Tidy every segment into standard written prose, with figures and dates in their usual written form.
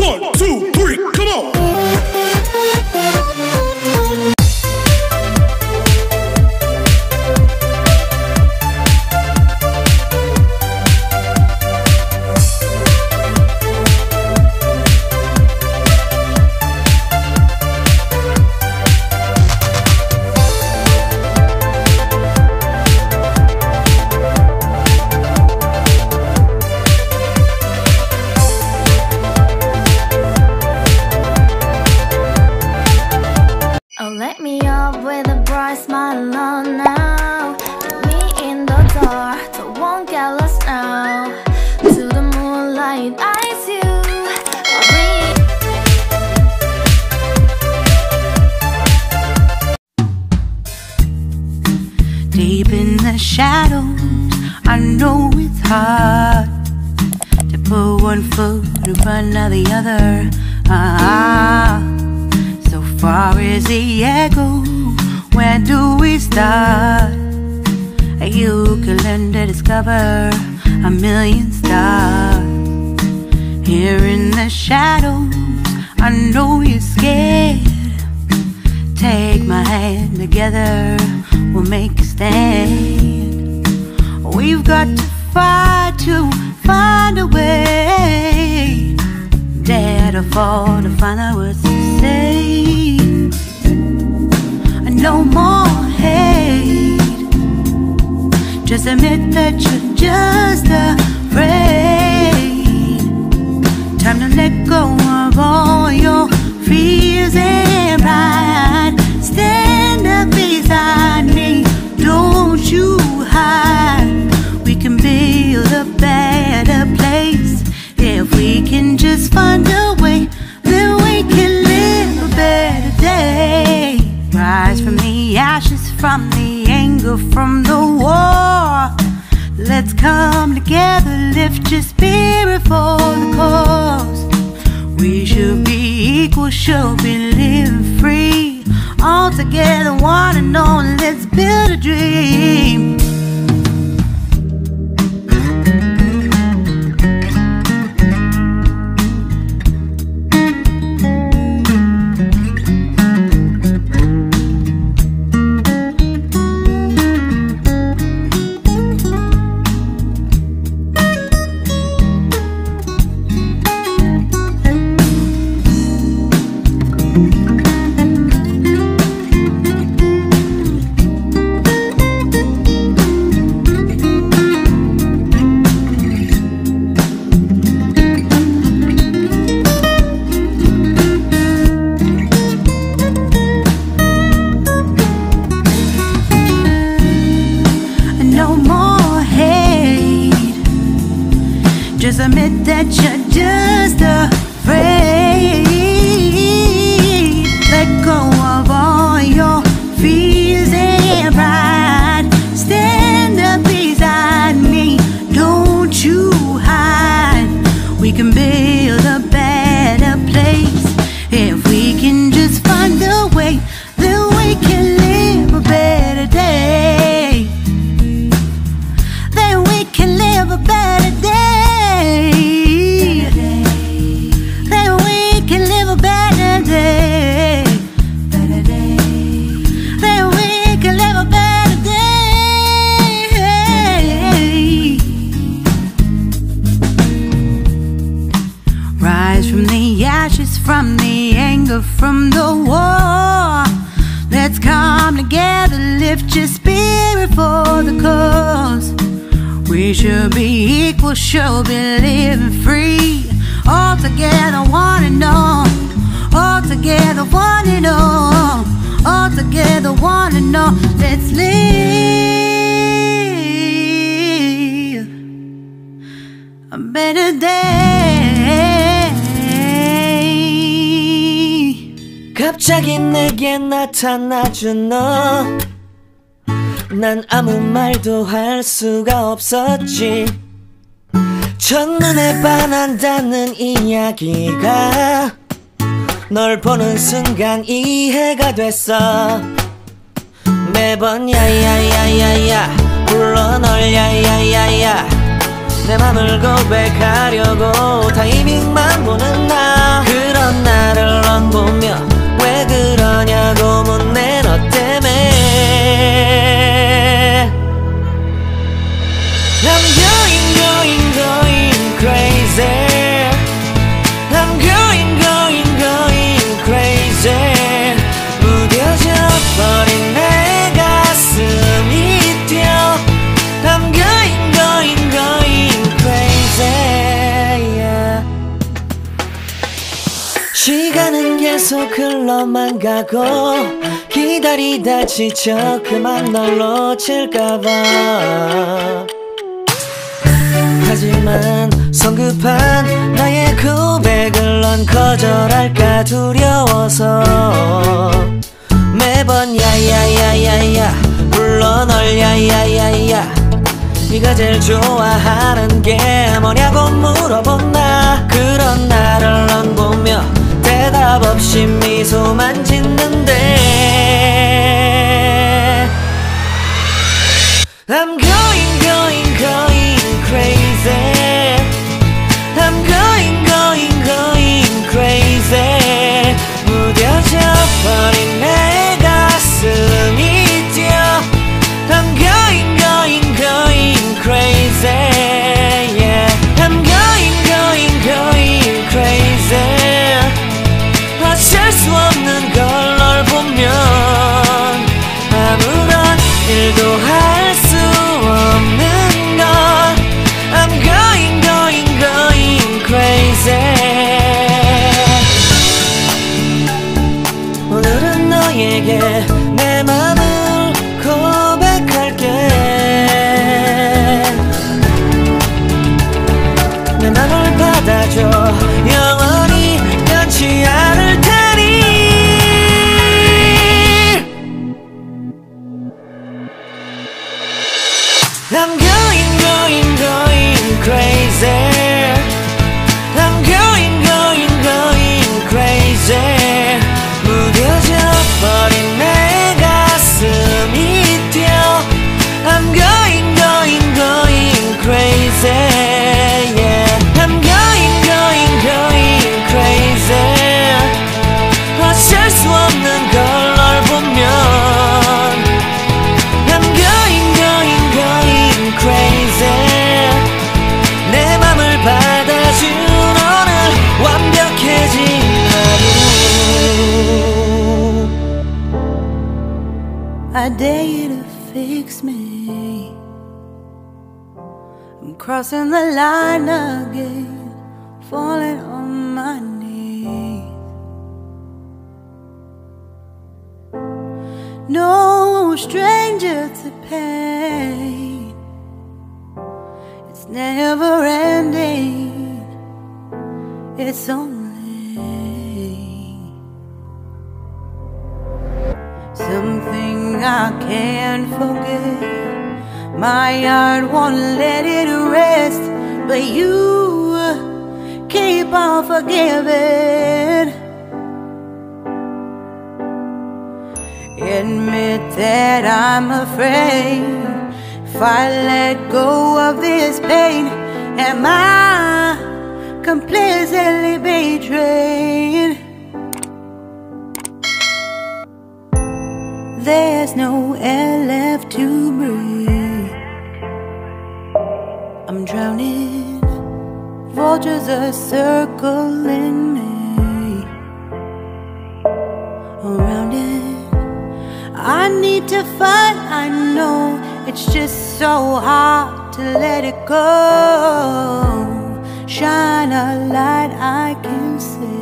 1, 2, 3, come on. Let me up with a bright smile on now. Put me in the dark, so won't get lost now. To the moonlight, eyes you Deep in the shadows, I know it's hard to put one foot in front of the other. So far as the echo, where do we start? You can learn to discover a million stars. Here in the shadows, I know you're scared. Take my hand, together we'll make a stand. We've got to fight to find a way. Dare to fall to find out what to say. No more hate. Just admit that you're just afraid. Time to let go of all your fears and pride. Stand up beside me, don't you hide. We can build a better place. If we can just find a way, then we can live a better day. Rise from the ashes, from the anger, from the war. Let's come together, lift your spirit for the cause. We should be equal, should be living free. All together, one and all, let's build a dream. Just admit that you're just afraid. Let go of all your fears and pride. Stand up beside me, don't you hide. We can build a better place. If we can just find a way, then we can live a better day. Then we can live a better day. Then we can live a better day. Then we can live a better day. Rise from the ashes, from the anger, from the war. Let's come together, lift your spirit for the cause. We should be equal, should be living free. All together, one and all. All together, one and all. All together, one and all. Let's live a better day. 갑자기 내게 나타나준 너. 난 아무 말도 할 수가 없었지. 첫눈에 반한다는 이야기가 널 보는 순간 이해가 됐어. 매번 야야야야야 불러 널 야야야야. 내 맘을 고백하려고 타이밍만 보는 나. 시간은 계속 흘러만 가고 기다리다 지쳐 그만 널 놓칠까봐 하지만 성급한 나의 고백을 넌 거절할까 두려워서 매번 야야야야야 불러 널 야야야야 네가 제일 좋아하는 게 뭐냐고 물어본 나 그런 나를 넌 보며 대답 없이 미소만 짓는데 I'm going going going crazy I'm going going going crazy 무뎌져 버린 내 가슴이 뛰어 I'm going going going crazy yeah I'm going going going crazy 어쩔 수 없는 걸 널 보면 아무런 일도 할 수 없는 걸 I'm going going going crazy 오늘은 너에게 내 맘을 고백할게 내 맘을 받아줘 영원히 변치 않을 테니 I'm going going going crazy I'm going going going crazy 무뎌져 버린 내 가슴이 뛰어 I'm going going going crazy yeah I'm going going going crazy 어쩔 수 없는 걸 널 보면 I'm going going going crazy 내 맘을 받아준 오늘 완벽해진 하루 I dare you to fix me I'm crossing the line again falling on my knees No stranger to pain It's never ending It's only something I can't forget My heart won't let it rest But you keep on forgiving Admit that I'm afraid If I let go of this pain Am I completely betrayed? There's no air left to breathe I'm drowning Vultures are circling me Around it I need to fight I know It's just so hard to let it go Shine a light I can see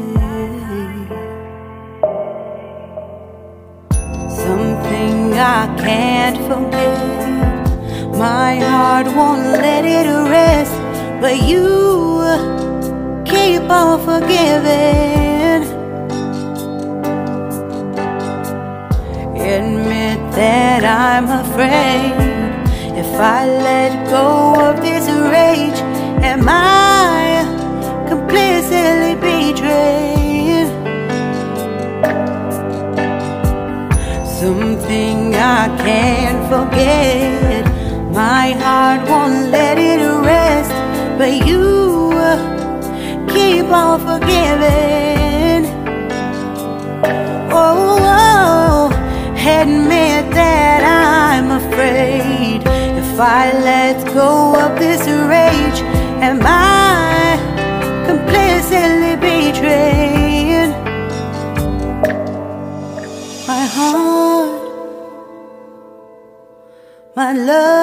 Something I can't forget My heart won't let it rest But you keep on forgiving Admit that I'm afraid If I let go of this rage Am I completely betrayed? Something I can't forget My heart won't let it rest But you keep on forgiving Oh, admit that I'm afraid If I let go of this rage Am I completely betrayed? My heart, my love